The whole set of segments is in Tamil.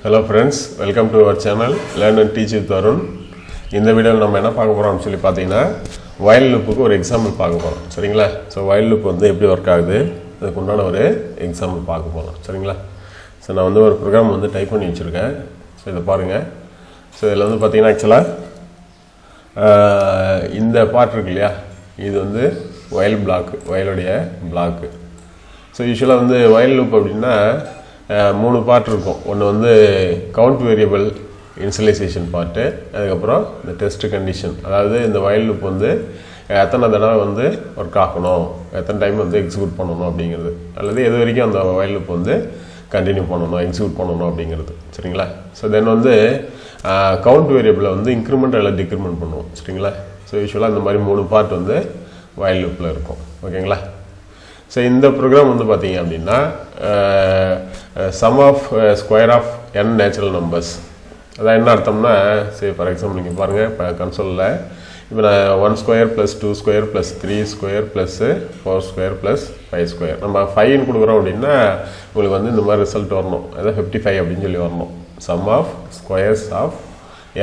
Hello friends, welcome to our channel Learn and Teach with Arun. இந்த வீடியோவில் நம்ம என்ன பார்க்க போகிறோம்னு சொல்லி பார்த்தீங்கன்னா while loopக்கு ஒரு எக்ஸாம்பிள் பார்க்க போகிறோம் சரிங்களா. ஸோ while loop வந்து எப்படி ஒர்க் ஆகுது அதுக்கு உண்டான ஒரு எக்ஸாம்பிள் பார்க்க போகிறோம் சரிங்களா. ஸோ நான் வந்து ஒரு ப்ரோக்ராம் வந்து டைப் பண்ணி வச்சுருக்கேன். ஸோ இதை பாருங்கள். ஸோ இதில் வந்து பார்த்தீங்கன்னா ஆக்சுவலாக இந்த பார்ட் இருக்கு இல்லையா, இது வந்து while பிளாக்கு, whileோடைய பிளாக்கு. ஸோ யூஸ்வலாக வந்து while loop அப்படின்னா மூணு பார்ட் இருக்கும். ஒன்று வந்து கவுண்ட் வேரியபிள் இனிஷியலைசேஷன் பார்ட்டு, அதுக்கப்புறம் இந்த டெஸ்ட் கண்டிஷன், அதாவது இந்த while loop வந்து எத்தனை தடவை வந்து ஒர்க் ஆகணும், எத்தனை டைம் வந்து எக்ஸிக்யூட் பண்ணணும் அப்படிங்கிறது, அல்லது எது வரைக்கும் அந்த while loop வந்து கண்டினியூ பண்ணணும், எக்ஸிக்யூட் பண்ணணும் அப்படிங்கிறது சரிங்களா. ஸோ தென் வந்து கவுண்ட் வேரியபிளை வந்து இன்க்ரிமெண்ட் அல்லது டிக்ரிமெண்ட் பண்ணுவோம் சரிங்களா. ஸோ யூஸ்வலாக இந்த மாதிரி மூணு பார்ட் வந்து while loopல இருக்கும் ஓகேங்களா. ஸோ இந்த ப்ரோக்ராம் வந்து பார்த்தீங்க அப்படின்னா sum of square of n natural numbers, அதான் என்ன அர்த்தம்னா, சரி ஃபார் எக்ஸாம்பிள் நீங்கள் பாருங்கள், இப்போ கன்சோலில் இப்போ நான் 1 square plus 2 square plus 3 square plus 4 square plus 5 square நம்ம 5ன்னு கொடுக்குறோம் அப்படின்னா உங்களுக்கு வந்து இந்த மாதிரி ரிசல்ட் வரணும், அதாவது 55 அப்படின்னு சொல்லி வரணும். Sum of squares of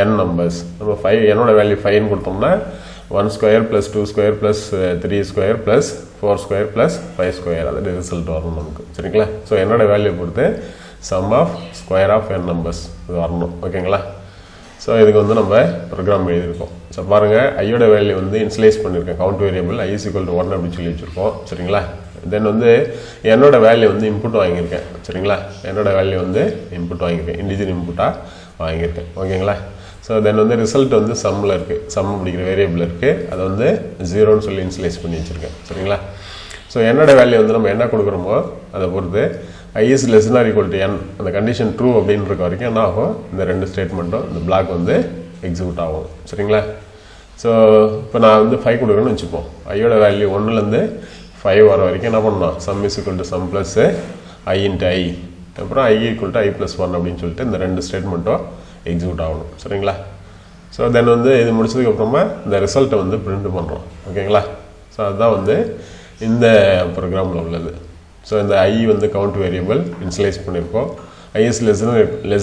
n numbers, நம்ம 5 என்னோட வேல்யூ 5ன்னு கொடுத்தோம்னா 1 square plus 2 square plus 3 square plus 4 square plus 5 square, அதோட ரிசல்ட் வரணும் நமக்கு சரிங்களா. ஸோ என்னோட வேல்யூ பொறுத்து sum of square of n numbers இது வரணும் ஓகேங்களா. ஸோ இதுக்கு வந்து நம்ம ப்ரோக்ராம் எழுதியிருக்கோம். ஸோ பாருங்கள், ஐயோட வேல்யூ வந்து இன்ஸ்லைஸ் பண்ணியிருக்கேன், கவுண்ட் வேரியபிள் i = 1 அப்படின்னு சொல்லி வச்சுருக்கோம் சரிங்களா. தென் வந்து என்னோட வேல்யூ வந்து இன்புட் வாங்கியிருக்கேன் சரிங்களா. என்னோட வேல்யூ வந்து இன்புட் வாங்கியிருக்கேன், இண்டிஜுவல் இன்புட்டாக வாங்கியிருக்கேன் ஓகேங்களா. ஸோ தென் வந்து ரிசல்ட் வந்து சம்மில் இருக்குது, சம் அப்படிங்கிற வேரியபிள் இருக்குது, அதை வந்து 0ன்னு சொல்லி இன்ஸ்லைஸ் பண்ணி வச்சுருக்கேன் சரிங்களா. ஸோ என்னோட வேல்யூ வந்து நம்ம என்ன கொடுக்குறோமோ அதை பொறுத்து i is less than or equal to n, அந்த கண்டிஷன் ட்ரூ அப்படின்னு இருக்க வரைக்கும் என்ன ஆகும், இந்த ரெண்டு ஸ்டேட்மெண்ட்டும் இந்த பிளாக் வந்து எக்ஸிக்யூட் ஆகும் சரிங்களா. ஸோ இப்போ நான் வந்து 5 கொடுக்குறேன்னு வச்சுப்போம், ஐயோட வேல்யூ 1லேருந்து 5 வர வரைக்கும் என்ன பண்ணணும், some is equal to some plus i into i, அப்புறம் i = i + 1 அப்படின்னு சொல்லிட்டு இந்த ரெண்டு ஸ்டேட்மெண்ட்டும் எக்ஸிக்யூட் ஆகணும் சரிங்களா. ஸோ தென் வந்து இது முடிச்சதுக்கப்புறமா இந்த ரிசல்ட்டை வந்து பிரிண்ட் பண்ணுறோம் ஓகேங்களா. ஸோ அதுதான் வந்து இந்த ப்ரோக்ராமில் உள்ளது. ஸோ இந்த i வந்து கவுண்ட் வேரியபிள் இன்ஸ்லைஸ் பண்ணியிருக்கோம், i is less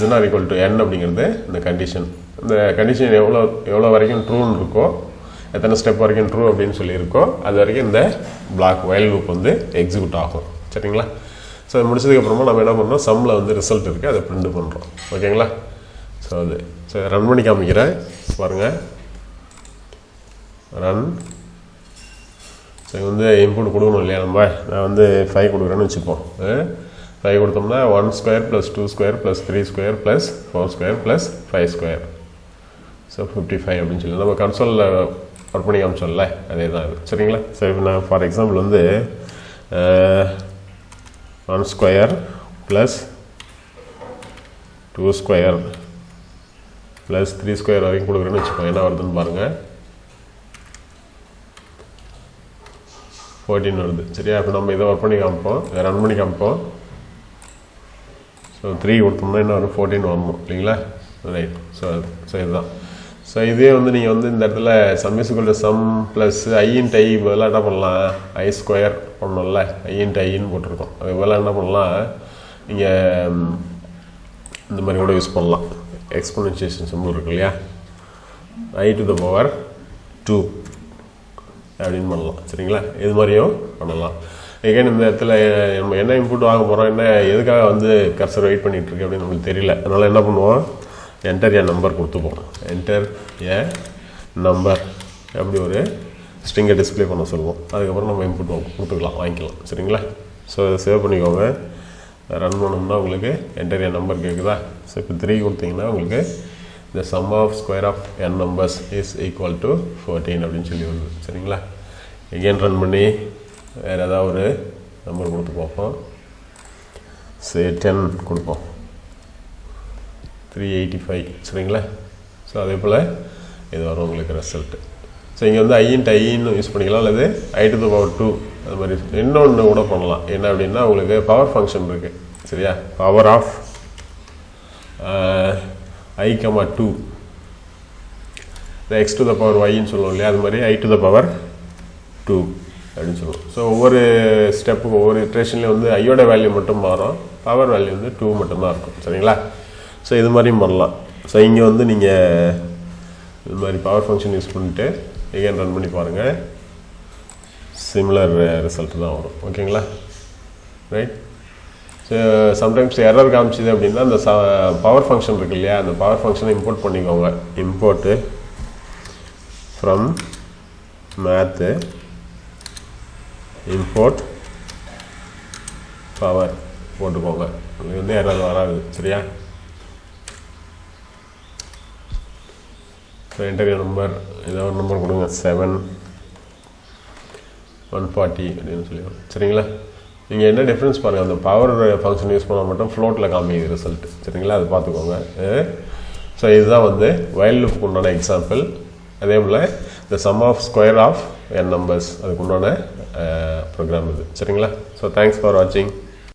than or equal to n அப்படிங்கிறது இந்த கண்டிஷன், இந்த கண்டிஷன் எவ்வளோ வரைக்கும் ட்ரூன்னு இருக்கோ, எத்தனை ஸ்டெப் வரைக்கும் ட்ரூ அப்படின்னு சொல்லியிருக்கோ அது வரைக்கும் இந்த பிளாக் while loop வந்து எக்ஸிக்யூட் ஆகும் சரிங்களா. ஸோ அது முடிச்சதுக்கப்புறமா நம்ம என்ன பண்ணுறோம், சம்மில் வந்து ரிசல்ட் இருக்குது, அதை பிரிண்ட் பண்ணுறோம் ஓகேங்களா. ஸோ அது ரன் பண்ணி காமிக்கிறேன் பாருங்கள், ரன். ஸோ வந்து இன்புட் கொடுக்கணும் இல்லையா, நான் வந்து 5 கொடுக்குறேன்னு வச்சுப்போம். 5 கொடுத்தோம்னா 1 square plus 2 square plus 3 square plus 4 square plus 5 square, so 55 அப்படின்னு சொல்லி நம்ம கன்சோலில் ஒர்க் பண்ணி காமிச்சோம்ல, அதே தான் இது சரிங்களா. ஸோ இப்போ நான் ஃபார் எக்ஸாம்பிள் வந்து 1 square plus 2 square plus 3 square வரைக்கும் கொடுக்குறேன்னு வச்சுக்கோங்க, என்ன வருதுன்னு பாருங்கள், 14 வருது சரியா. இப்போ நம்ம இதை ஒர்க் பண்ணி காமிப்போம், இதை ரன் பண்ணி காமிப்போம். ஸோ 3 கொடுத்தோம்னா என்ன வரும், 14 வரணும் இல்லைங்களா, ரைட். ஸோ இதுதான். ஸோ இதே வந்து நீங்கள் வந்து இந்த இடத்துல some is equal to some plus i into i பதிலாக என்ன பண்ணலாம், i ஸ்கொயர் பண்ணணும்ல, i இன்ட்டு iன்னு போட்டிருக்கோம், அது பதிலாக என்ன பண்ணலாம், நீங்கள் இந்த மாதிரி கூட யூஸ் பண்ணலாம், எக்ஸ்பொனன்ஷியேஷன் சிம்பிள் இருக்கு இல்லையா, i to the power 2 அப்படின்னு பண்ணலாம் சரிங்களா. இது மாதிரியும் பண்ணலாம். எகைன் இந்த இடத்துல நம்ம என்ன இன்புட் வாங்க போகிறோம், என்ன எதுக்காக வந்து கர்சர் வெயிட் பண்ணிகிட்ருக்கு அப்படின்னு நம்மளுக்கு தெரியல, அதனால் என்ன பண்ணுவோம், என்டர் ஏ நம்பர் கொடுத்துப்போம், என்டர் ஏ நம்பர் அப்படி ஒரு ஸ்ட்ரிங்கை டிஸ்பிளே பண்ண சொல்லுவோம். அதுக்கப்புறம் நம்ம இன்புட் கொடுத்துக்கலாம், வாங்கிக்கலாம் சரிங்களா. ஸோ அதை சேவ் பண்ணிக்கோங்க, ரன் பண்ணோம்னா உங்களுக்கு என்டர் ஏ நம்பர் கேட்குதா. ஸோ இப்போ 3 கொடுத்தீங்கன்னா உங்களுக்கு the sum of square of n numbers is equal to 14 அப்படின்னு சொல்லி வருது சரிங்களா. எகெயின் ரன் பண்ணி வேறு ஏதாவது ஒரு நம்பர் கொடுத்து பார்ப்போம், சே 10 கொடுப்போம், 385 சரிங்களா. ஸோ அதே போல் இது வரும் உங்களுக்கு ரிசல்ட்டு. ஸோ இங்கே வந்து i இன்ட்டு iன்னு யூஸ் பண்ணிக்கலாம், அல்லது i to the power 2 அது மாதிரி இன்னொன்று கூட பண்ணலாம். என்ன அப்படின்னா உங்களுக்கு பவர் ஃபங்க்ஷன் இருக்குது சரியா, power of i, 2 the x to the power y ன்னு சொல்லுவோம் இல்லையா, அது மாதிரி i to the power 2 அப்படின்னு சொல்லுவோம். ஸோ ஒவ்வொரு ஸ்டெப்புக்கும் ஒவ்வொரு இட்ரேஷன்லேயும் வந்து ஐயோட வேல்யூ மட்டும் மாறும், பவர் வேல்யூ வந்து 2 மட்டும்தான் இருக்கும் சரிங்களா. ஸோ இது மாதிரியும் பண்ணலாம். ஸோ இங்கே வந்து நீங்கள் இது மாதிரி பவர் ஃபங்க்ஷன் யூஸ் பண்ணிட்டு எகைன் ரன் பண்ணி பாருங்கள், சிமிலர் ரிசல்ட் தான் வரும். ஓகேங்களா, ரைட். ஸோ சம்டைம்ஸ் எரர் காமிச்சிது அப்படின்னா அந்த பவர் ஃபங்க்ஷன் இருக்கு இல்லையா, அந்த பவர் ஃபங்க்ஷனை இம்போர்ட் பண்ணிக்கோங்க. Import from maths import power போட்டுக்கோங்க, அது வந்து எரர் வராது. சரியா? ஸோ இன்டர்வியூ நம்பர் ஏதோ ஒரு நம்பர் கொடுங்க, 7 140 அப்படின்னு சொல்லிடுவோம். சரிங்களா? நீங்கள் என்ன டிஃப்ரென்ஸ் பாருங்கள், அந்த பவர் ஃபங்க்ஷன் யூஸ் பண்ணால் மட்டும் ஃப்ளோட்டில் காமிக்குது ரிசல்ட். சரிங்களா, அது பார்த்துக்கோங்க. ஸோ இதுதான் வந்து வைல் லூப்புக்கு உண்டான எக்ஸாம்பிள். அதே போல் இந்த sum of square of n numbers அதுக்கு உண்டான ப்ரோக்ராம் இது. சரிங்களா? ஸோ தேங்க்ஸ் ஃபார் வாட்சிங்.